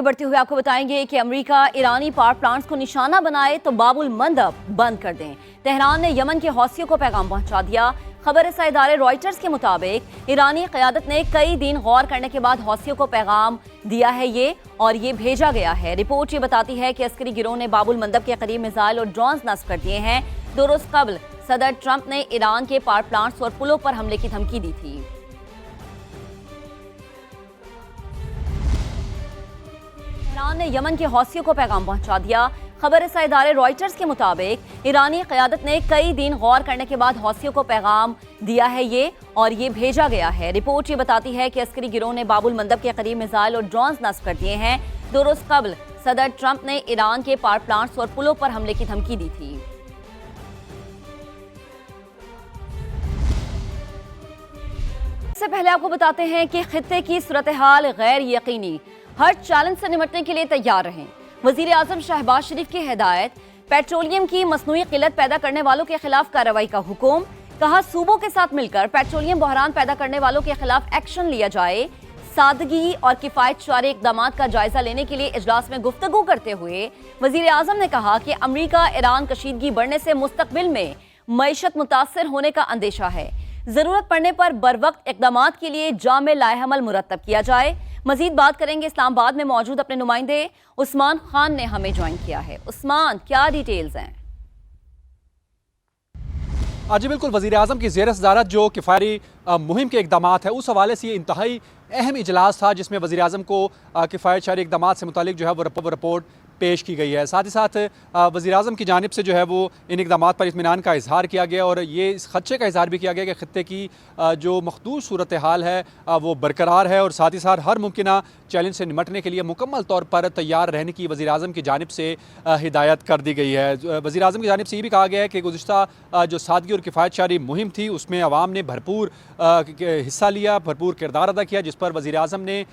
बढ़ते हुए आपको बताएंगे कि अमेरिका ईरानी पावर प्लांट्स को निशाना बनाए तो बाबुल मंदब बंद कर दें। तेहरान ने यमन के हौसियों को पैगाम पहुंचा दिया। खबर रसा इदारे रॉयटर्स के मुताबिक ईरानी क़यादत ने कई दिन गौर करने के बाद हौसियों को पैगाम दिया है ये भेजा गया है। रिपोर्ट ये बताती है कि अस्करी गिरोह ने बाबुल मंदब के करीब मिसाइल और ड्रोन्स नस्ब कर दिए हैं। 2 रोज कबल सदर ट्रंप ने ईरान के पावर प्लांट्स और पुलों पर हमले की धमकी दी थी। ईरान ने यमन के हौसियों को पैगाम पहुंचा दिया। खबर रसा इदारे रॉयटर्स के मुताबिक ईरानी क़यादत ने कई दिन गौर करने के बाद हौसियों को पैगाम दिया है ये भेजा गया है। रिपोर्ट ये बताती है कि अस्करी गिरोह ने बाबुल मंदब के करीब मिसाइल और ड्रोन्स नस्ब कर दिए हैं। 2 रोज कबल सदर ट्रंप ने ईरान के पावर प्लांट्स और पुलों पर हमले की धमकी दी थी। इससे पहले आपको बताते हैं कि खित्ते की सूरत हाल गैर यकीनी, हर चैलेंज से निपटने के लिए तैयार रहें। वजीर आजम शहबाज शरीफ की हिदायत, पेट्रोलियम की मसनूई किल्लत पैदा करने वालों के खिलाफ कार्रवाई का हुक्म। कहा सूबों के साथ मिलकर पेट्रोलियम बहरान पैदा करने वालों के खिलाफ एक्शन लिया जाए। सादगी और किफायत शारी इक़दाम का जायजा लेने के लिए इजलास में गुफ्तगू करते हुए वजीर आजम ने कहा कि अमरीका ईरान कशीदगी बढ़ने से मुस्तकबिल में मईशत मुतासर होने का अंदेशा है। जरूरत पड़ने पर बरवक्त इक़दाम के लिए जामे लाएहमल मुरतब किया जाए। मजीद बात करेंगे, इस्लामाबाद में मौजूद अपने नुमाइंदे उस्मान खान ने हमें ज्वाइन किया है। उस्मान, क्या डिटेल्स हैं? जी बिल्कुल, वज़ीर आज़म की ज़ेर सदारत जो किफ़ायती मुहिम के इक़दाम है उस हवाले से ये इंतहाई अहम इजलास था जिसमें वज़ीर आज़म को किफ़ायत शारी इक़दाम से मुतालिक जो है वो रिपोर्ट पेश की गई है। साथ ही साथ वज़ीर आज़म की जानिब से जो है वो इन इक़दाम पर इत्मीनान का इजहार किया गया और ये इस खदशे का इजहार भी किया गया कि खित्ते की जो मखदूश सूरत हाल है वो बरकरार है और साथ ही साथ हर मुमकिना चैलेंज से निमटने के लिए मुकम्मल तौर पर तैयार रहने की वज़ीर आज़म की जानिब से हिदायत कर दी गई है। वज़ीर आज़म की जानिब से ये भी कहा गया है कि गुज़िश्ता जो सादगी और किफ़ायत शारी मुहिम थी उसमें अवाम ने भरपूर हिस्सा लिया, भरपूर किरदार अदा किया, जिस पर वज़ीर आज़म ने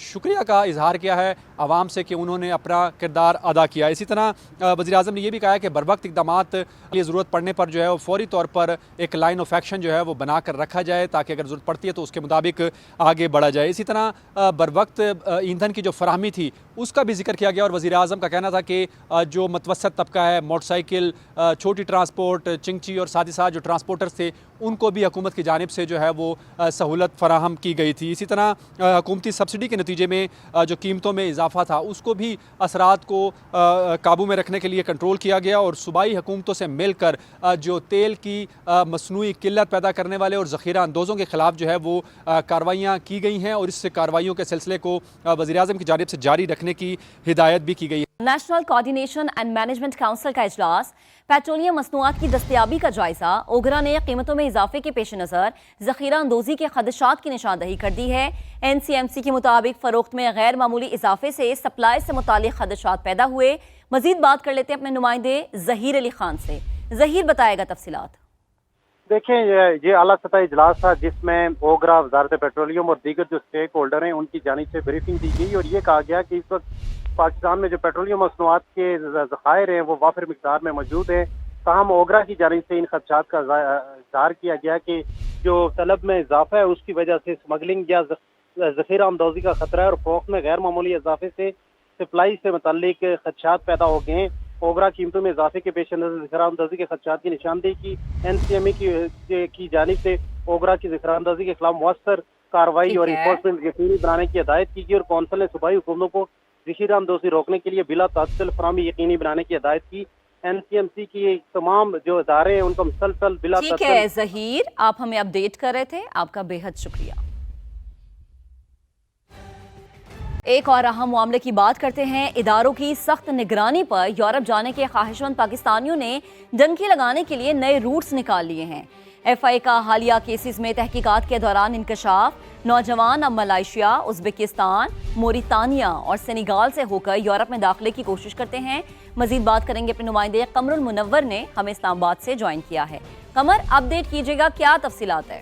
शुक्रिया का इजहार किया है अवाम से कि उन्होंने अपना किरदार अदा किया। इसी तरह वज़ीर आज़म ने यह भी कहा है कि बरवक्त इक़दामात के लिए ज़रूरत पड़ने पर जो है वो फौरी तौर पर एक लाइन ऑफ एक्शन जो है वो बना कर रखा जाए ताकि अगर ज़रूरत पड़ती है तो उसके मुताबिक आगे बढ़ा जाए। इसी तरह बरवक्त ईंधन की जो फराहमी थी उसका भी जिक्र किया गया और वज़ीर आज़म का कहना था कि जो मतवसत तबका है, मोटरसाइकिल, छोटी ट्रांसपोर्ट, चिंगची और साथ ही साथ जो ट्रांसपोर्टर्स थे उनको भी हुकूमत की जानिब से जो है वो सहूलत फराहम की गई थी। इसी तरह हुकूमती सब्सिडी के नतीजे में जो कीमतों में इजाफा था उसको भी असरात को काबू में रखने के लिए कंट्रोल किया गया और सूबाई हुकूमतों से मिलकर जो तेल की मसनूई किल्लत पैदा करने वाले और ज़ख़ीरा अंदोज़ों के ख़िलाफ़ जो है वो कार्रवाइयाँ की गई हैं और इस कार्रवाइयों के सिलसिले को वज़ीर आज़म की जानिब से जारी रखने की हिदायत भी की गई है। National coordination and management council का इजलास, पेट्रोलियम मसनूआत की दस्तयाबी का जायजा। ओगरा ने कीमतों में इजाफे के पेश नज़र ज़ख़ीरा अंदोज़ी के खदशात की निशानदही कर दी है। NCMC के मुताबिक फ़रोख्त में गैर मामूली इजाफे से सप्लाई से मुतालिक खदशात पैदा हुए। मजीद बात कर लेते हैं अपने नुमाइंदे ज़हीर अली खान से। ज़हीर, बताएगा तफसीलात। देखें, ये आला सतह इजलास था जिसमें ओगरा, वजारत पेट्रोलियम और दीगर जो स्टेक होल्डर हैं उनकी जानिब से ब्रीफिंग दी गई और ये कहा गया कि इस वक्त पाकिस्तान में जो पेट्रोलियम मसनूआत के ज़खायर हैं वो वाफिर मिक़दार में मौजूद हैं। ताहम ओगरा की जानिब से इन खदशात का इज़हार किया गया कि जो तलब में इजाफा है उसकी वजह से स्मगलिंग या ज़ख़ीरा अंदोज़ी का खतरा है और फ़रोख्त में गैर मामूली इजाफे से सप्लाई से मुताल्लिक खदशात पैदा हो गए हैं। ओगरा कीमतों में इजाफे के पेश नज़र ज़ख़ीरा अंदोज़ी के खदशात की निशानदेही की NCME की जानिब से ओगरा की ज़ख़ीरा अंदोज़ी के खिलाफ मुअस्सर कार्रवाई और इन्फोर्समेंट यकीनी बनाने की हिदायत की गई और कौंसिल ने सूबाई हुकूमतों को ज़ख़ीरा अंदोज़ी रोकने के लिए बिला तात्तुल फराहमी यकीनी बनाने की हिदायत की। NCMC की तमाम जो इदारे हैं उनका मुसलसल बिला ठीक है ज़हीर, आप हमें अपडेट कर रहे थे, आपका बेहद शुक्रिया। एक और अहम मामले की बात करते हैं। इदारों की सख्त निगरानी पर यूरोप जाने के ख्वाहिशमंद पाकिस्तानियों ने डंकी लगाने के लिए नए रूट्स निकाल लिए हैं। FI का हालिया केसेस में तहकीकात के दौरान इंकशाफ, नौजवान अब मलेशिया, उज़्बेकिस्तान, मोरितानिया और सेनेगाल से होकर यूरोप में दाखिले की कोशिश करते हैं। मजीद बात करेंगे अपने नुमाइंदे कमरुल मुनव्वर ने हमें इस्लामाबाद से ज्वाइन किया है। कमर, अपडेट कीजिएगा, क्या तफसीलात है?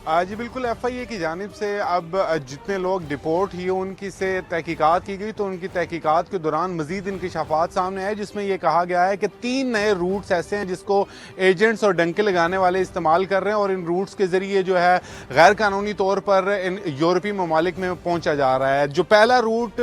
جی بالکل ایف آئی اے کی جانب سے اب جتنے لوگ ڈپورٹ ہوئے ان کی سے تحقیقات کی گئی تو ان کی تحقیقات کے دوران مزید انکشافات سامنے آئے جس میں یہ کہا گیا ہے کہ 3 نئے روٹس ایسے ہیں جس کو ایجنٹس اور ڈنکے لگانے والے استعمال کر رہے ہیں اور ان روٹس کے ذریعے جو ہے غیر قانونی طور پر ان یورپی ممالک میں پہنچا جا رہا ہے. جو پہلا روٹ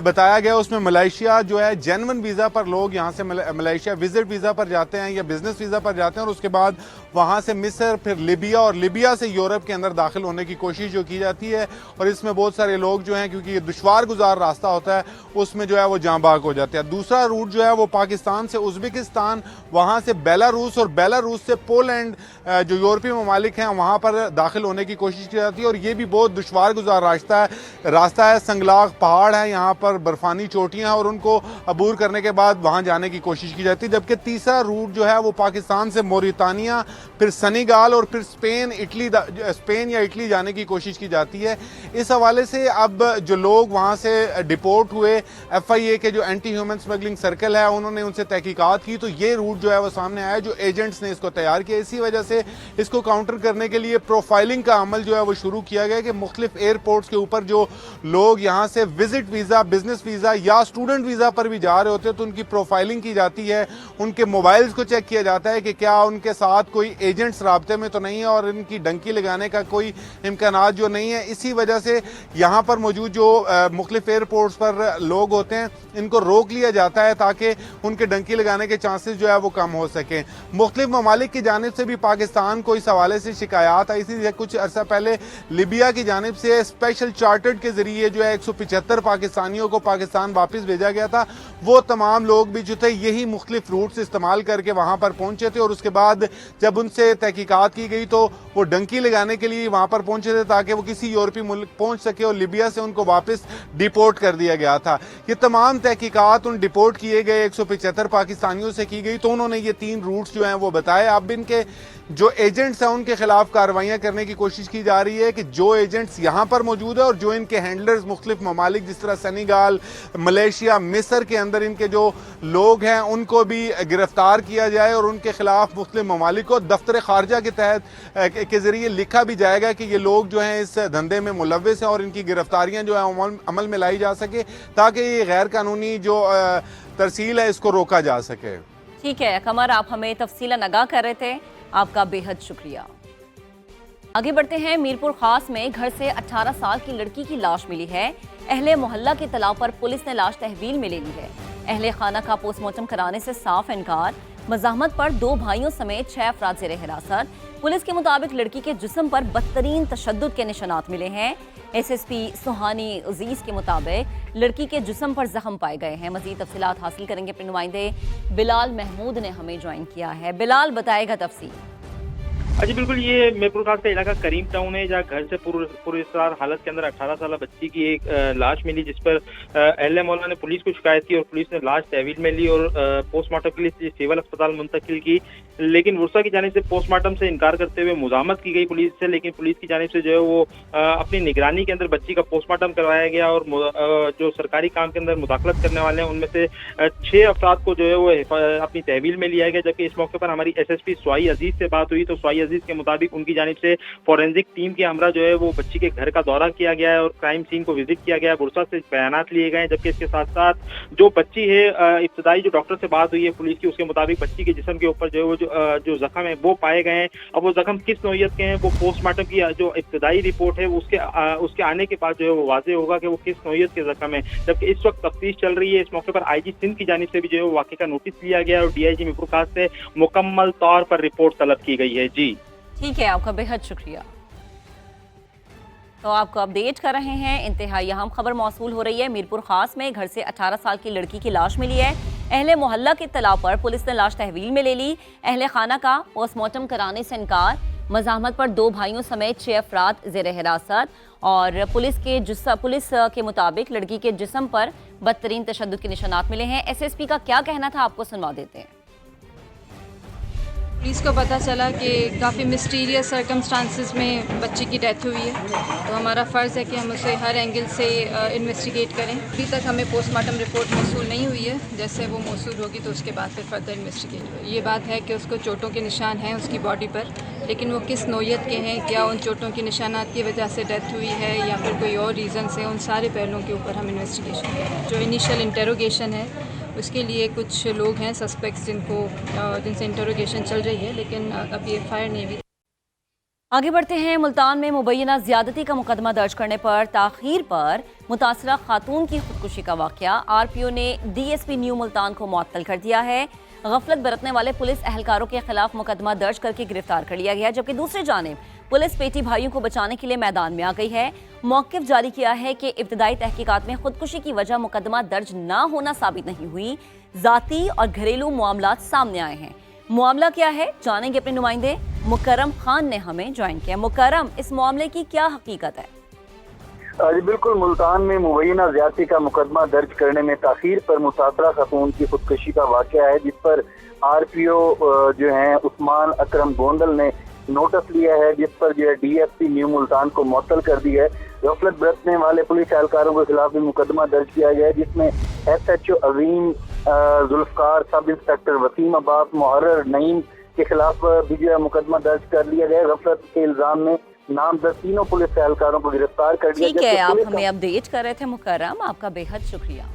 بتایا گیا اس میں ملائیشیا جو ہے جینون ویزا پر لوگ یہاں سے ملائیشیا وزٹ ویزا پر جاتے ہیں یا بزنس ویزا پر جاتے ہیں اور اس کے بعد وہاں سے مصر پھر لیبیا اور لیبیا سے یورپ کے اندر داخل ہونے کی کوشش جو کی جاتی ہے اور اس میں بہت سارے لوگ جو ہیں کیونکہ یہ دشوار گزار راستہ ہوتا ہے اس میں جو ہے وہ جاں بحق ہو جاتے ہیں. دوسرا روٹ جو ہے وہ پاکستان سے ازبکستان وہاں سے بیلاروس اور بیلاروس سے پولینڈ جو یورپی ممالک ہیں وہاں پر داخل ہونے کی کوشش کی جاتی ہے اور یہ بھی بہت دشوار گزار راستہ ہے. سنگلاغ پہاڑ ہے یہاں پر برفانی چوٹیاں اور ان کو عبور کرنے کے بعد وہاں جانے کی کوشش کی جاتی ہے. جبکہ تیسرا روٹ جو ہے وہ پاکستان سے موریتانیہ پھر سنیگال اور پھر اسپین یا اٹلی جانے کی کوشش کی جاتی ہے. اس حوالے سے اب جو لوگ وہاں سے ڈپورٹ ہوئے ایف آئی اے کے جو اینٹی ہیومن سمگلنگ سرکل ہے انہوں نے ان سے تحقیقات کی تو یہ روٹ جو ہے وہ سامنے آیا جو ایجنٹس نے اس کو تیار کیا. اسی وجہ سے اس کو کاؤنٹر کرنے کے لیے پروفائلنگ کا عمل جو ہے وہ شروع کیا گیا کہ مختلف ایئرپورٹس کے اوپر جو لوگ یہاں سے وزٹ ویزا بزنس ویزا یا اسٹوڈنٹ ویزا پر بھی جا رہے ہوتے ہیں تو ان کی پروفائلنگ کی جاتی ہے. ان کے موبائلز کو چیک کیا جاتا ہے کہ کیا ان کے ساتھ کوئی ایجنٹس رابطے میں تو نہیں ہے اور ان کی ڈنکی لگانے کا کوئی امکانات جو نہیں ہے. اسی وجہ سے یہاں پر موجود جو مختلف ایئرپورٹس پر لوگ ہوتے ہیں ان کو روک لیا جاتا ہے تاکہ ان کے ڈنکی لگانے کے چانسز جو ہے وہ کم ہو سکیں. مختلف ممالک کی جانب سے بھی پاکستان کو اس حوالے سے شکایات آئی تھی. کچھ عرصہ پہلے لیبیا کی جانب سے اسپیشل چارٹرڈ کے ذریعے جو ہے 175 پاکستانیوں کو پاکستان واپس بھیجا گیا تھا. وہ تمام لوگ بھی جو تھے یہی مختلف روٹس استعمال کر کے وہاں پر پہنچے تھے اور اس کے بعد جب ان سے تحقیقات کی گئی تو وہ ڈنکی لگانے کے لیے وہاں پر پہنچے تھے تاکہ وہ کسی یورپی ملک پہنچ سکے اور لیبیا سے ان کو واپس ڈیپورٹ کر دیا گیا تھا. یہ تمام تحقیقات ان ڈیپورٹ کیے گئے 175 پاکستانیوں سے کی گئی تو انہوں نے یہ 3 روٹس جو ہیں وہ بتائے. اب ان کے جو ایجنٹس ہیں ان کے خلاف کارروائیاں کرنے کی کوشش کی جا رہی ہے کہ جو ایجنٹس یہاں پر موجود ہیں اور جو ان کے ہینڈلرز مختلف ممالک جس طرح سنیگال ملیشیا مصر کے اندر ان کے جو لوگ ہیں ان کو بھی گرفتار کیا جائے اور ان کے خلاف مختلف ممالک کو دفتر خارجہ کے تحت کے ذریعے لکھا بھی جائے گا کہ یہ لوگ جو ہیں اس دھندے میں ملوث ہیں اور ان کی گرفتاریاں جو ہیں عمل میں لائی جا سکے تاکہ یہ غیر قانونی جو ترسیل ہے اس کو روکا جا سکے. ٹھیک ہے قمر, آپ ہمیں تفصیلاً آگاہ کر رہے تھے, آپ کا بے حد شکریہ. آگے بڑھتے ہیں. میرپور خاص میں گھر سے 18 سال کی لڑکی کی لاش ملی ہے. اہل محلہ کی اطلاع پر پولیس نے لاش تحویل میں لے لی ہے. اہل خانہ کا پوسٹ مارٹم کرانے سے صاف انکار. مزاحمت پر 2 بھائیوں سمیت 6 افراد زیر حراست. پولیس کے مطابق لڑکی کے جسم پر بدترین تشدد کے نشانات ملے ہیں. ایس ایس پی سہانی عزیز کے مطابق لڑکی کے جسم پر زخم پائے گئے ہیں. مزید تفصیلات حاصل کریں گے اپنے نمائندے بلال محمود نے ہمیں جوائن کیا ہے. بلال بتائے گا تفصیل. جی بالکل, یہ میرپور خاص کا علاقہ کریم ٹاؤن ہے جہاں گھر سے پراسرار حالت کے اندر 18 سالہ بچی کی ایک لاش ملی جس پر اہل مولا نے پولیس کو شکایت کی اور پولیس نے لاش تحویل میں لی اور پوسٹ مارٹم کے لیے سول اسپتال منتقل کی. لیکن ورثہ کی جانب سے پوسٹ مارٹم سے انکار کرتے ہوئے مزاحمت کی گئی پولیس سے. لیکن پولیس کی جانب سے جو ہے وہ اپنی نگرانی کے اندر بچی کا پوسٹ مارٹم کروایا گیا اور جو سرکاری کام کے اندر مداخلت کرنے والے ہیں ان میں سے 6 افراد کو جو ہے وہ اپنی تحویل میں لیا گیا. جبکہ اس موقع پر ہماری ایس ایس پی سوائی عزیز سے بات ہوئی تو سوائی عزیز کے مطابق ان کی جانب سے فورینزک ٹیم کے ہمراہ جو ہے وہ بچی کے گھر کا دورہ کیا گیا ہے اور کرائم سین کو وزٹ کیا گیا ہے. ورثہ سے بیانات لیے گئے ہیں. جبکہ اس کے ساتھ ساتھ جو بچی ہے ابتدائی جو ڈاکٹر سے بات ہوئی ہے پولیس کی اس کے مطابق بچی کے جسم کے اوپر جو ہے وہ جو زخم ہے وہ پائے گئے ہیں. اب وہ زخم کس نوعیت کے ہیں وہ پوسٹ مارٹم کی جو ابتدائی رپورٹ ہے اس کے آنے کے بعد جو ہے وہ واضح ہوگا کہ وہ کس نوعیت کے زخم ہے. جبکہ اس وقت تفتیش چل رہی ہے. اس موقع پر آئی جی سندھ کی جانب سے بھی جو ہے وہ واقعے کا نوٹس لیا گیا اور ڈی آئی جی میرپور خاص سے مکمل طور پر رپورٹ طلب کی گئی ہے. جی ٹھیک ہے, آپ کا بے حد شکریہ. تو آپ کو اپڈیٹ کر رہے ہیں. انتہائی اہم خبر موصول ہو رہی ہے. میرپور خاص میں گھر سے 18 سال کی لڑکی کی لاش ملی ہے. اہل محلہ کی اطلاع پر پولیس نے لاش تحویل میں لے لی. اہل خانہ کا پوسٹ مارٹم کرانے سے انکار. مزاحمت پر 2 بھائیوں سمیت 6 افراد زیر حراست. اور پولیس کے مطابق لڑکی کے جسم پر بدترین تشدد کے نشانات ملے ہیں. ایس ایس پی کا کیا کہنا تھا آپ کو سنوا دیتے ہیں. پولیس کو پتہ چلا کہ کافی مسٹیریس سرکمسٹانسز میں بچی کی ڈیتھ ہوئی ہے تو ہمارا فرض ہے کہ ہم اسے ہر اینگل سے انویسٹیگیٹ کریں. ابھی تک ہمیں پوسٹ مارٹم رپورٹ موصول نہیں ہوئی ہے. جیسے وہ موصول ہوگی تو اس کے بعد پھر فردر انویسٹیگیٹ ہوگی. یہ بات ہے کہ اس کو چوٹوں کے نشان ہیں اس کی باڈی پر लेकिन वो किस नौयत के हैं, क्या उन चोटों की निशानात की वजह से डेथ हुई है या फिर कोई और रीज़न से, उन सारे पहलुओं के ऊपर हम इन्वेस्टिगेशन करें। जो इनिशियल इंटरोगेशन है उसके लिए कुछ लोग हैं सस्पेक्ट्स जिनसे इंटरोगेशन चल रही है, लेकिन अभी FIR नहीं हुई। आगे बढ़ते हैं। मुल्तान में मुबैना ज्यादती का मुकदमा दर्ज करने पर ताखीर पर मुतासरा खातून की खुदकुशी का वाकया। RPO ने DSP न्यू मुल्तान को मुअत्तल कर दिया है। गफलत बरतने वाले पुलिस एहलकारों के खिलाफ मुकदमा दर्ज करके गिरफ्तार कर लिया गया, जबकि दूसरी जानिब पुलिस पेटी भाइयों को बचाने के लिए मैदान में आ गई है। मौक़िफ़ जारी किया है कि इब्तदाई तहकीकात में खुदकुशी की वजह मुकदमा दर्ज ना होना साबित नहीं हुई, ज़ाती और घरेलू मामलात सामने आए हैं। मामला क्या है जानेंगे अपने नुमाइंदे मुकर्रम खान ने हमें ज्वाइन किया। मुकर्रम, इस मामले की क्या हकीकत है? जी बिल्कुल, मुल्तान में मुबैना ज्यादती का मुकदमा दर्ज करने में ताखीर पर मुतासरा खातून की खुदकुशी का वाकया है, जिस पर RPO जो हैं उस्मान अकरम गोंदल ने नोटिस लिया है, जिस पर जो है DSP न्यू मुल्तान को मुअत्तल कर दी है। गफलत बरतने वाले पुलिस एहलकारों के खिलाफ भी मुकदमा दर्ज किया गया है, जिसमें SHO अजीम जुल्फकार, सब इंस्पेक्टर वसीम अब्बास, मुहर्रर नईम के खिलाफ भी जो है मुकदमा दर्ज कर लिया गया। गफलत के इल्जाम में नामजद तीनों पुलिस एहलकारों को गिरफ्तार कर लिया गया। ठीक है, आप हमें अपडेट कर रहे थे मुकर्रम, आपका बेहद शुक्रिया।